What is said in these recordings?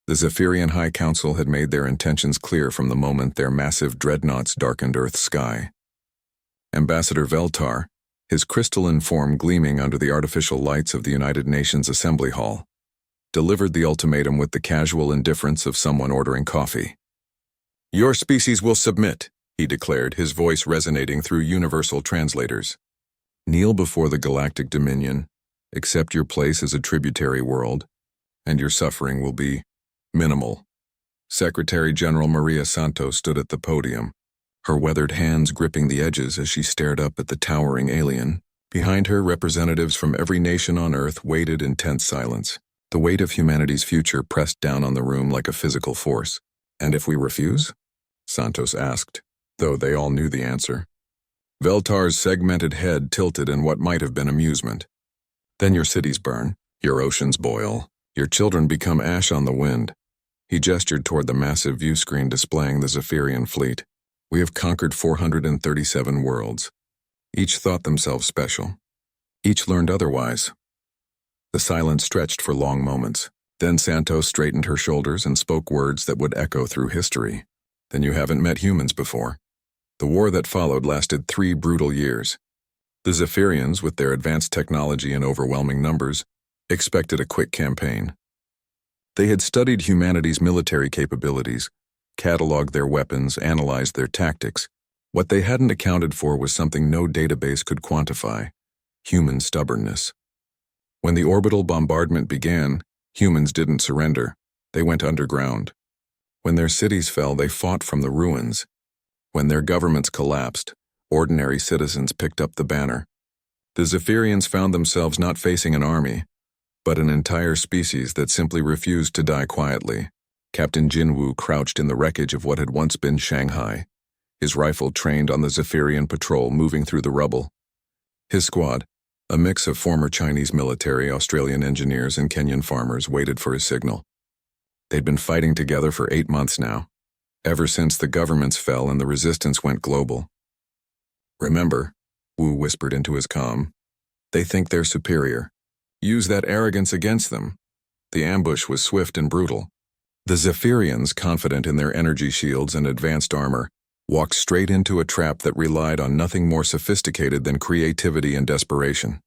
The Zephyrian High Council had made their intentions clear from the moment their massive dreadnoughts darkened Earth's sky. Ambassador Veltar, his crystalline form gleaming under the artificial lights of the United Nations Assembly Hall, delivered the ultimatum with the casual indifference of someone ordering coffee. "Your species will submit," he declared, his voice resonating through universal translators. "Kneel before the Galactic Dominion, accept your place as a tributary world, and your suffering will be minimal." Secretary General Maria Santos stood at the podium, her weathered hands gripping the edges as she stared up at the towering alien. Behind her, representatives from every nation on Earth waited in tense silence. The weight of humanity's future pressed down on the room like a physical force. "And if we refuse?" Santos asked, though they all knew the answer. Veltar's segmented head tilted in what might have been amusement. "Then your cities burn, your oceans boil, your children become ash on the wind." He gestured toward the massive view screen displaying the Zephyrian fleet. "We have conquered 437 worlds. Each thought themselves special. Each learned otherwise." The silence stretched for long moments. Then Santos straightened her shoulders and spoke words that would echo through history. "Then you haven't met humans before." The war that followed lasted 3 brutal years. The Zephyrians, with their advanced technology and overwhelming numbers, expected a quick campaign. They had studied humanity's military capabilities, cataloged their weapons, analyzed their tactics. What they hadn't accounted for was something no database could quantify: human stubbornness. When the orbital bombardment began, humans didn't surrender. They went underground. When their cities fell, they fought from the ruins. When their governments collapsed, ordinary citizens picked up the banner. The Zephyrians found themselves not facing an army, but an entire species that simply refused to die quietly. Captain Jinwoo crouched in the wreckage of what had once been Shanghai, his rifle trained on the Zephyrian patrol moving through the rubble. His squad, a mix of former Chinese military, Australian engineers, and Kenyan farmers, waited for his signal. They'd been fighting together for 8 months now, ever since the governments fell and the resistance went global. "Remember," Wu whispered into his comm, "they think they're superior. Use that arrogance against them." The ambush was swift and brutal. The Zephyrians, confident in their energy shields and advanced armor, walked straight into a trap that relied on nothing more sophisticated than creativity and desperation.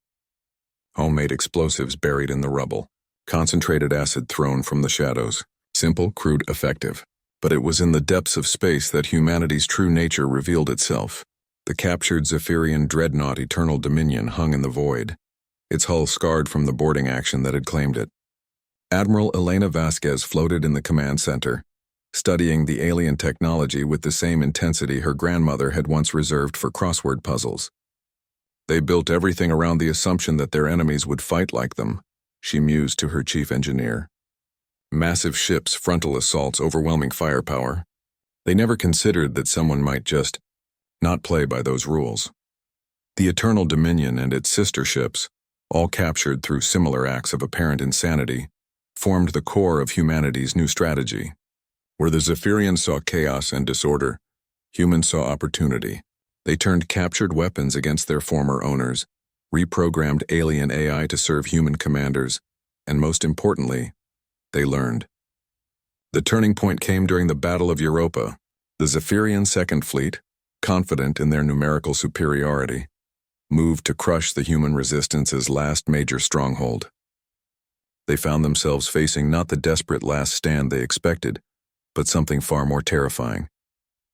Homemade explosives buried in the rubble, concentrated acid thrown from the shadows. Simple, crude, effective. But it was in the depths of space that humanity's true nature revealed itself. The captured Zephyrian dreadnought Eternal Dominion hung in the void, its hull scarred from the boarding action that had claimed it. Admiral Elena Vasquez floated in the command center, studying the alien technology with the same intensity her grandmother had once reserved for crossword puzzles. "They built everything around the assumption that their enemies would fight like them," she mused to her chief engineer. "Massive ships, frontal assaults, overwhelming firepower. They never considered that someone might just not play by those rules." The Eternal Dominion and its sister ships, all captured through similar acts of apparent insanity, formed the core of humanity's new strategy. Where the Zephyrians saw chaos and disorder, humans saw opportunity. They turned captured weapons against their former owners, reprogrammed alien AI to serve human commanders, and most importantly, they learned. The turning point came during the Battle of Europa. The Zephyrian Second Fleet, confident in their numerical superiority, moved to crush the human resistance's last major stronghold. They found themselves facing not the desperate last stand they expected, but something far more terrifying.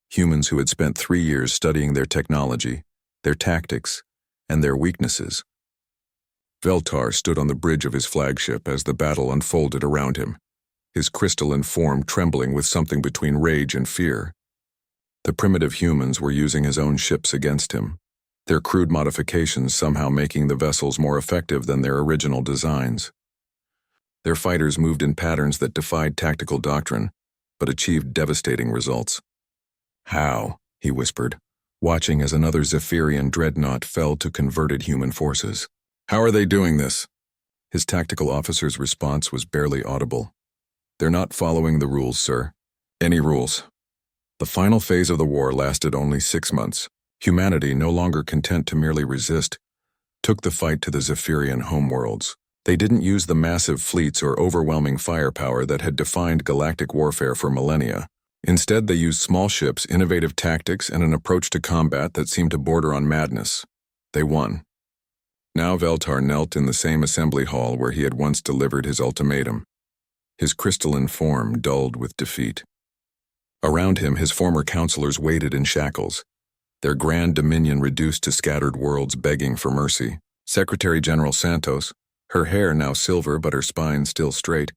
Humans who had spent 3 years studying their technology, their tactics, and their weaknesses. Veltar stood on the bridge of his flagship as the battle unfolded around him, his crystalline form trembling with something between rage and fear. The primitive humans were using his own ships against him, their crude modifications somehow making the vessels more effective than their original designs. Their fighters moved in patterns that defied tactical doctrine, but achieved devastating results. "How?" he whispered, watching as another Zephyrian dreadnought fell to converted human forces. "How are they doing this?" His tactical officer's response was barely audible. "They're not following the rules, sir." "Any rules?" The final phase of the war lasted only 6 months. Humanity, no longer content to merely resist, took the fight to the Zephyrian homeworlds. They didn't use the massive fleets or overwhelming firepower that had defined galactic warfare for millennia. Instead, they used small ships, innovative tactics, and an approach to combat that seemed to border on madness. They won. Now Veltar knelt in the same assembly hall where he had once delivered his ultimatum, his crystalline form dulled with defeat. Around him, his former counselors waited in shackles, their grand dominion reduced to scattered worlds begging for mercy. Secretary General Santos, her hair now silver but her spine still straight,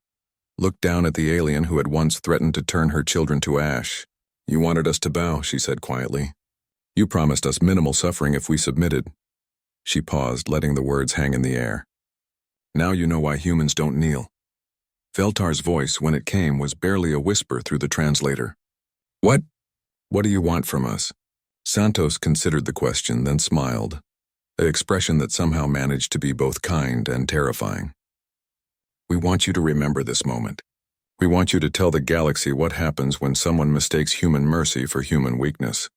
looked down at the alien who had once threatened to turn her children to ash. "You wanted us to bow," she said quietly. "You promised us minimal suffering if we submitted." She paused, letting the words hang in the air. "Now you know why humans don't kneel." Veltar's voice, when it came, was barely a whisper through the translator. "What? What do you want from us?" Santos considered the question, then smiled, an expression that somehow managed to be both kind and terrifying. "We want you to remember this moment. We want you to tell the galaxy what happens when someone mistakes human mercy for human weakness."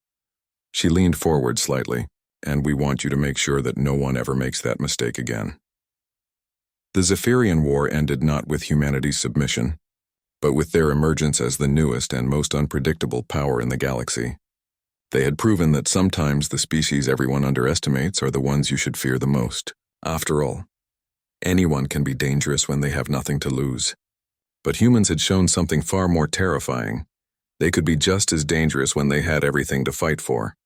She leaned forward slightly, "And we want you to make sure that no one ever makes that mistake again." The Zephyrian War ended not with humanity's submission, but with their emergence as the newest and most unpredictable power in the galaxy. They had proven that sometimes the species everyone underestimates are the ones you should fear the most. After all, anyone can be dangerous when they have nothing to lose. But humans had shown something far more terrifying. They could be just as dangerous when they had everything to fight for.